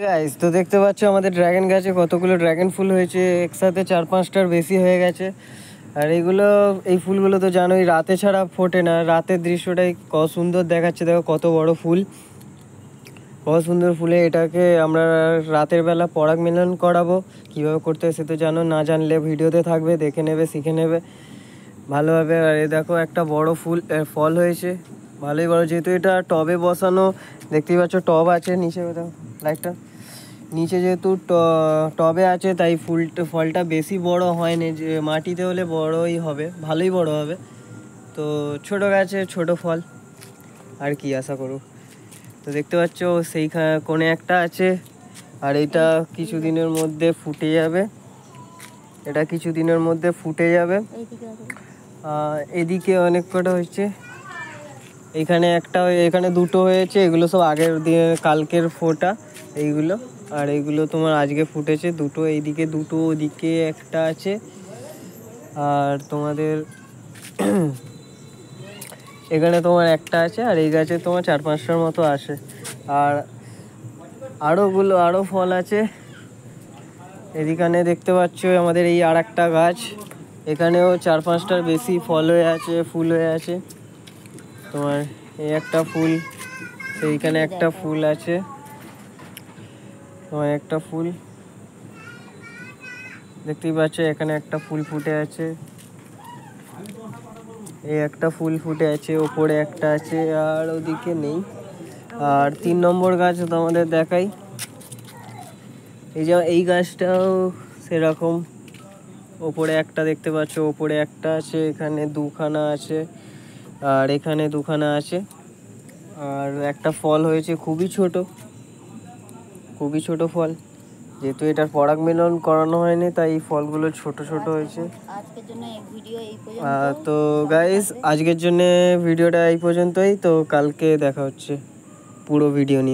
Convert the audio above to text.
Guys তো দেখতে পাচ্ছ আমাদের ড্রাগন গাছে কতগুলো ড্রাগন ফুল হয়েছে, একসাথে 4-5টার বেশি হয়ে গেছে। আর এই ফুলগুলো তো জানোই রাতে ছাড়া ফোটে না, রাতের দৃশ্যটাই কত সুন্দর দেখাচ্ছে। দেখো কত বড় ফুল, কত সুন্দর ফুলে। এটাকে আমরা রাতের বেলা পরাগ মিলন করাবো। কীভাবে করতে হয় সে তো জানো, না জানলে ভিডিওতে থাকবে, দেখে নেবে, শিখে নেবে ভালোভাবে। আর এই দেখো একটা বড় ফল হয়েছে, ভালোই বড়। যেহেতু এটা টবে বসানো, দেখতেই পাচ্ছ টব আছে নিচে, দেখো লাইটটা নিচে যেহেতু টবে আছে তাই ফলটা বেশি বড় হয়নি, যে মাটিতে হলে বড়ই হবে, ভালোই বড় হবে। তো ছোট গাছে ছোট ফল, আর কি আশা করো। তো দেখতে পাচ্ছ সেই কোণে একটা আছে, আর এটা কিছুদিনের মধ্যে ফুটে যাবে, এটা কিছুদিনের মধ্যে ফুটে যাবে। এদিকে অনেক কটা হয়েছে, এখানে দুটো হয়েছে, এগুলো সব আগের দিয়ে কালকের ফোটা এইগুলো। আর এইগুলো তোমার আজকে ফুটেছে দুটো, এইদিকে দুটো, ওদিকে একটা আছে। আর তোমাদের এখানে তোমার একটা আছে, আর এই গাছে তোমার 4-5টার মতো আসে। আর আরও ফল আছে। এদিকে দেখতে পাচ্ছ আমাদের এই আর একটা গাছ, এখানেও 4-5টার বেশি ফল হয়ে আছে, ফুল হয়ে আছে। তোমার এই একটা ফুল, সেইখানে একটা ফুল আছে, তোমার একটা ফুল দেখতেই পাচ্ছ, এখানে একটা ফুল ফুটে আছে, এই একটা ফুল ফুটে আছে, ওপরে একটা আছে, আর ওদিকে নেই। আর 3 নম্বর গাছ তোমাদের দেখাই, এই গাছটাও সেরকম, ওপরে একটা দেখতে পাচ্ছ, ওপরে একটা আছে, এখানে দুখানা আছে, আর এখানে দুখানা আছে। আর একটা ফল হয়েছে খুবই ছোট ফল, যেহেতু এটার পরাগ মিলন করানো হয়নি তাই এই ফলগুলো ছোট হয়েছে। তো গাইস আজকের জন্য ভিডিওটা এই পর্যন্তই, তো কালকে দেখা হচ্ছে পুরো ভিডিও নিয়ে।